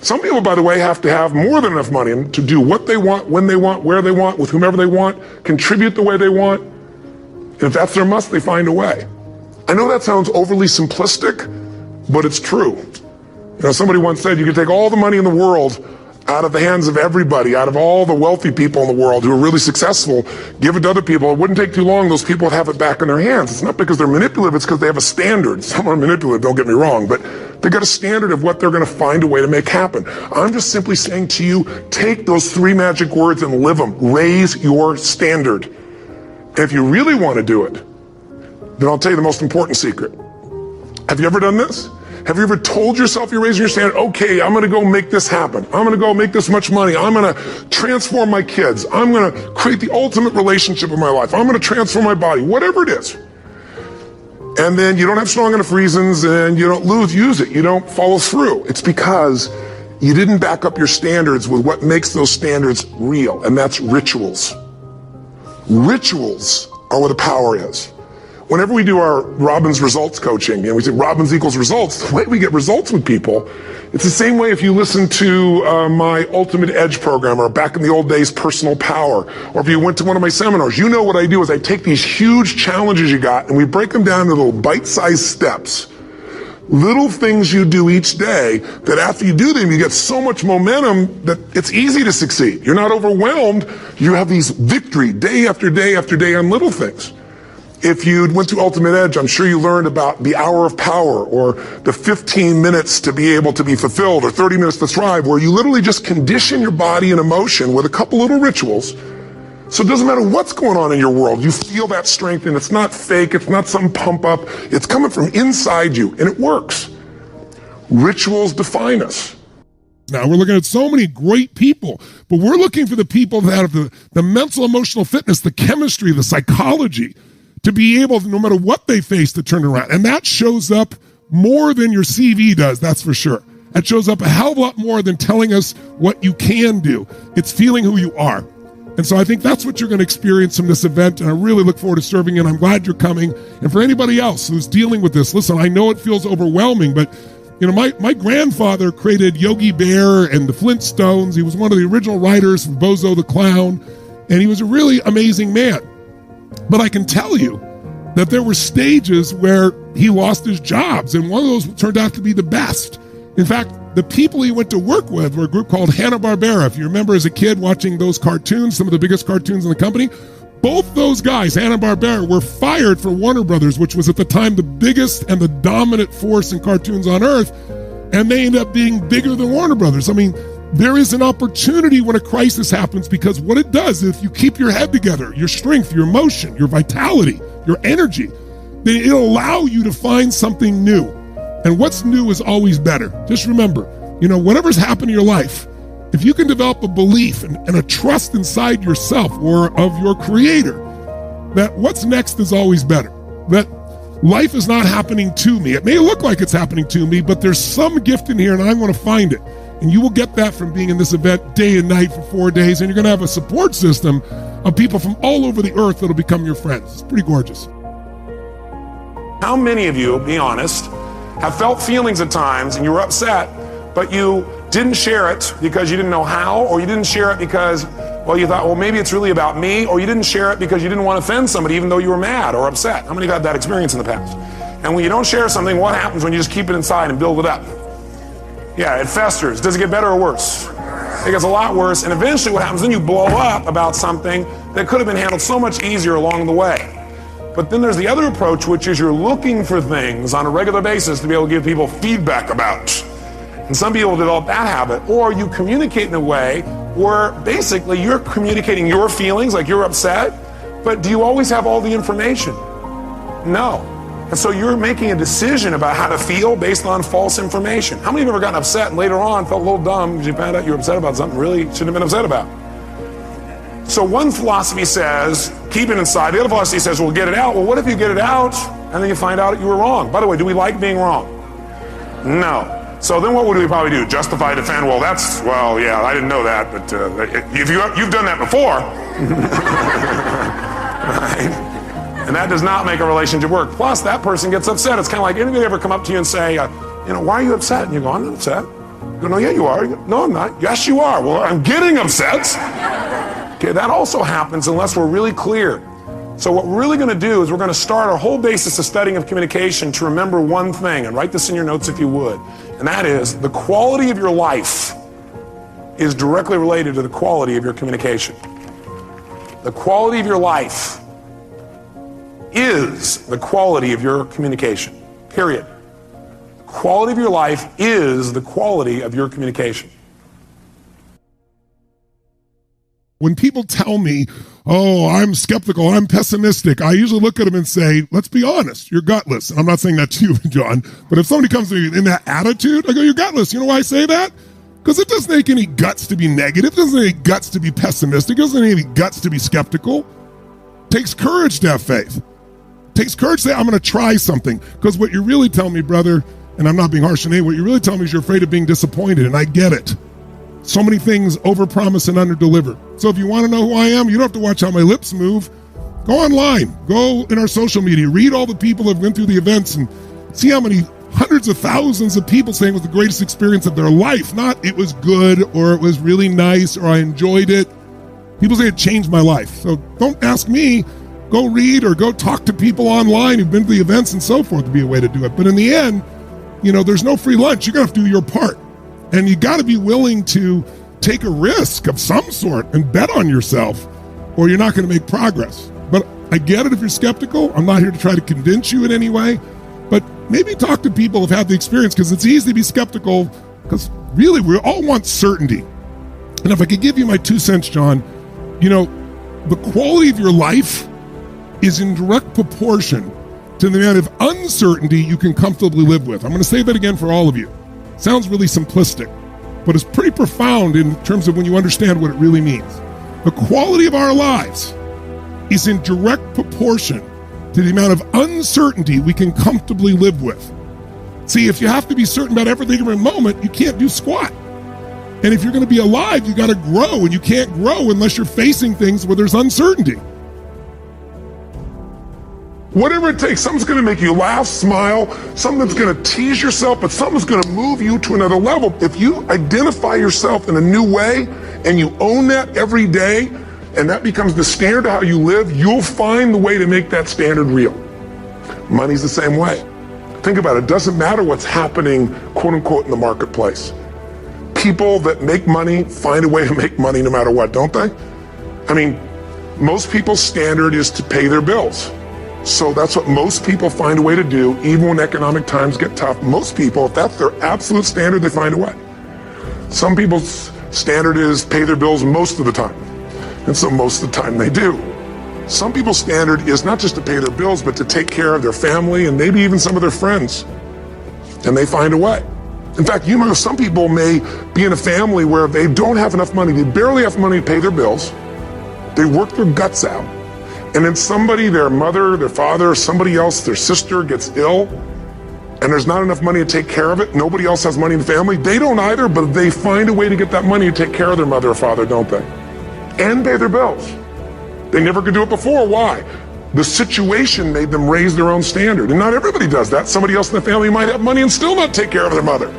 Some people, by the way, have to have more than enough money to do what they want, when they want, where they want, with whomever they want, contribute the way they want. And if that's their must, they find a way. I know that sounds overly simplistic, but it's true. You know, somebody once said you could take all the money in the world out of the hands of everybody, out of all the wealthy people in the world who are really successful, give it to other people. It wouldn't take too long, those people would have it back in their hands. It's not because they're manipulative, it's because they have a standard. Some are manipulative, don't get me wrong, but they got a standard of what they're gonna find a way to make happen. I'm just simply saying to you, take those 3 magic words and live them. Raise your standard. And if you really wanna do it, then I'll tell you the most important secret. Have you ever done this? Have you ever told yourself you're raising your standard? Okay, I'm gonna go make this happen. I'm gonna go make this much money. I'm gonna transform my kids. I'm gonna create the ultimate relationship in my life. I'm gonna transform my body, whatever it is. And then you don't have strong enough reasons and you don't use it. You don't follow through. It's because you didn't back up your standards with what makes those standards real, and that's rituals. Rituals are where the power is. Whenever we do our Robbins results coaching, and we say Robbins equals results, the way we get results with people, it's the same way if you listen to my Ultimate Edge program, or back in the old days, Personal Power, or if you went to one of my seminars. You know what I do is I take these huge challenges you got and we break them down into little bite-sized steps. Little things you do each day that after you do them, you get so much momentum that it's easy to succeed. You're not overwhelmed. You have these victory day after day after day on little things. If you went to Ultimate Edge, I'm sure you learned about the hour of power, or the 15 minutes to be able to be fulfilled, or 30 minutes to thrive, where you literally just condition your body and emotion with a couple little rituals. So it doesn't matter what's going on in your world, you feel that strength, and it's not fake, it's not some pump up, it's coming from inside you, and it works. Rituals define us. Now, we're looking at so many great people, but we're looking for the people that have the mental, emotional fitness, the chemistry, the psychology, to be able, no matter what they face, to turn it around. And that shows up more than your CV does, that's for sure. That shows up a hell of a lot more than telling us what you can do. It's feeling who you are. And so I think that's what you're going to experience from this event, and I really look forward to serving you, and I'm glad you're coming. And for anybody else who's dealing with this, listen, I know it feels overwhelming, but you know, my grandfather created Yogi Bear and the Flintstones. He was one of the original writers from Bozo the Clown, and he was a really amazing man. But I can tell you that there were stages where he lost his jobs, and one of those turned out to be the best. In fact, the people he went to work with were a group called Hanna-Barbera. If you remember as a kid watching those cartoons, some of the biggest cartoons in the company, both those guys, Hanna-Barbera, were fired for Warner Brothers, which was at the time the biggest and the dominant force in cartoons on earth, and they ended up being bigger than Warner Brothers. I mean, there is an opportunity when a crisis happens, because what it does is if you keep your head together, your strength, your emotion, your vitality, your energy, then it'll allow you to find something new. And what's new is always better. Just remember, you know, whatever's happened in your life, if you can develop a belief and a trust inside yourself or of your creator, that what's next is always better. That life is not happening to me. It may look like it's happening to me, but there's some gift in here and I'm going to find it. And you will get that from being in this event day and night for 4 days. And you're going to have a support system of people from all over the earth that'll become your friends. It's pretty gorgeous. How many of you, be honest, have felt feelings at times and you were upset, but you didn't share it because you didn't know how, or you didn't share it because, well, you thought, well, maybe it's really about me, or you didn't share it because you didn't want to offend somebody even though you were mad or upset? How many have had that experience in the past? And when you don't share something, what happens when you just keep it inside and build it up? Yeah, it festers. Does it get better or worse? It gets a lot worse, and eventually what happens, then you blow up about something that could have been handled so much easier along the way. But then there's the other approach, which is you're looking for things on a regular basis to be able to give people feedback about. And some people develop that habit, or you communicate in a way where basically you're communicating your feelings, like you're upset, but do you always have all the information? No. And so you're making a decision about how to feel based on false information. How many of you have ever gotten upset and later on felt a little dumb because you found out you were upset about something really shouldn't have been upset about? So one philosophy says, keep it inside. The other philosophy says, well, get it out. Well, what if you get it out and then you find out you were wrong? By the way, do we like being wrong? No. So then what would we probably do? Justify, defend? Well, yeah, I didn't know that, but if you've done that before. Right? And that does not make a relationship work. Plus, that person gets upset. It's kind of like, anybody ever come up to you and say, why are you upset? And you go, I'm not upset. You go, no, yeah, you are. No, I'm not. Yes, you are. Well, I'm getting upset. Okay, that also happens unless we're really clear. So what we're really going to do is we're going to start our whole basis of studying of communication to remember one thing, and write this in your notes if you would, and that is the quality of your life is directly related to the quality of your communication. The quality of your life is the quality of your communication, period. The quality of your life is the quality of your communication. When people tell me, oh, I'm skeptical, I'm pessimistic, I usually look at them and say, let's be honest, you're gutless. And I'm not saying that to you, John, but if somebody comes to me in that attitude, I go, you're gutless. You know why I say that? Because it doesn't take any guts to be negative. It doesn't take any guts to be pessimistic. It doesn't take any guts to be skeptical. It takes courage to have faith. It takes courage to say, I'm going to try something. Because what you're really telling me, brother, and I'm not being harsh on anyone, what you're really telling me is you're afraid of being disappointed, and I get it. So many things overpromise and underdeliver. So if you want to know who I am, you don't have to watch how my lips move. Go online. Go in our social media. Read all the people that have been through the events and see how many hundreds of thousands of people saying it was the greatest experience of their life. Not it was good or it was really nice or I enjoyed it. People say it changed my life. So don't ask me. Go read or go talk to people online who've been to the events and so forth would be a way to do it. But in the end, there's no free lunch. You're going to have to do your part. And you got to be willing to take a risk of some sort and bet on yourself, or you're not going to make progress. But I get it if you're skeptical. I'm not here to try to convince you in any way, but maybe talk to people who've had the experience, because it's easy to be skeptical, because really we all want certainty. And if I could give you my 2 cents, John, the quality of your life is in direct proportion to the amount of uncertainty you can comfortably live with. I'm going to say that again for all of you. Sounds really simplistic, but it's pretty profound in terms of when you understand what it really means. The quality of our lives is in direct proportion to the amount of uncertainty we can comfortably live with. See, if you have to be certain about everything every moment, you can't do squat. And if you're going to be alive, you got to grow, and you can't grow unless you're facing things where there's uncertainty. Whatever it takes, something's going to make you laugh, smile, something's going to tease yourself, but something's going to move you to another level. If you identify yourself in a new way and you own that every day, and that becomes the standard of how you live, you'll find the way to make that standard real. Money's the same way. Think about it. It doesn't matter what's happening, quote unquote, in the marketplace. People that make money find a way to make money no matter what, don't they? I mean, most people's standard is to pay their bills. So that's what most people find a way to do, even when economic times get tough. Most people, if that's their absolute standard, they find a way. Some people's standard is pay their bills most of the time. And so most of the time they do. Some people's standard is not just to pay their bills, but to take care of their family and maybe even some of their friends. And they find a way. In fact, some people may be in a family where they don't have enough money. They barely have money to pay their bills. They work their guts out. And then somebody, their mother, their father, somebody else, their sister gets ill, and there's not enough money to take care of it. Nobody else has money in the family. They don't either, but they find a way to get that money to take care of their mother or father, don't they? And pay their bills. They never could do it before. Why? The situation made them raise their own standard. And not everybody does that. Somebody else in the family might have money and still not take care of their mother.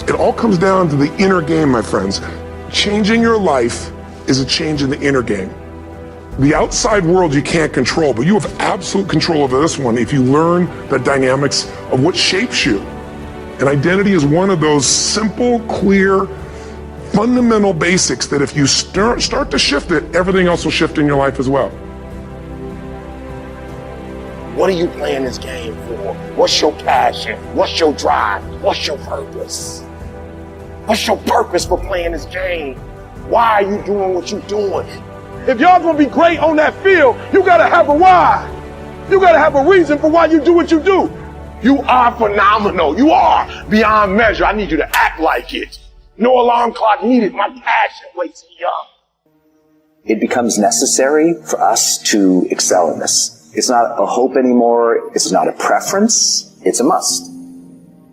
It all comes down to the inner game, my friends. Changing your life is a change in the inner game. The outside world you can't control, but you have absolute control over this one if you learn the dynamics of what shapes you. And identity is one of those simple, clear, fundamental basics that if you start to shift it, everything else will shift in your life as well. What are you playing this game for? What's your passion? What's your drive? What's your purpose? What's your purpose for playing this game? Why are you doing what you're doing? If y'all gonna be great on that field, you gotta have a why. You gotta have a reason for why you do what you do. You are phenomenal. You are beyond measure. I need you to act like it. No alarm clock needed. My passion wakes me up. It becomes necessary for us to excel in this. It's not a hope anymore. It's not a preference. It's a must.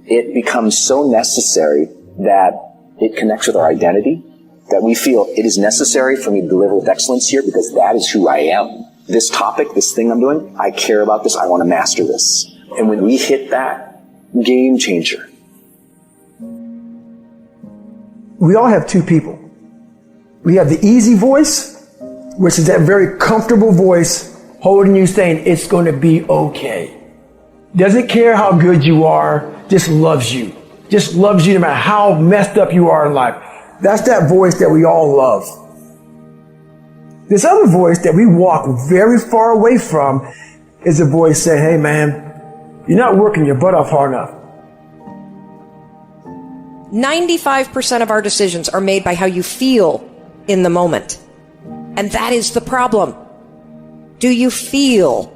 It becomes so necessary that it connects with our identity, that we feel it is necessary for me to deliver with excellence here because that is who I am. This topic, this thing I'm doing, I care about this. I want to master this. And when we hit that, game changer. we all have two people. We have the easy voice, which is that very comfortable voice holding you saying it's going to be okay. Doesn't care how good you are, just loves you. Just loves you no matter how messed up you are in life. That's that voice that we all love. This other voice that we walk very far away from is a voice saying, hey man, you're not working your butt off hard enough. 95% of our decisions are made by how you feel in the moment. And that is the problem. Do you feel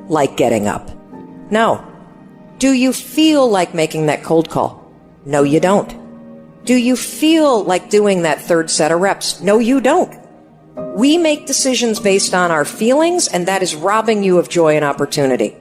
like getting up? No. Do you feel like making that cold call? No, you don't. Do you feel like doing that third set of reps? No, you don't. We make decisions based on our feelings, and that is robbing you of joy and opportunity.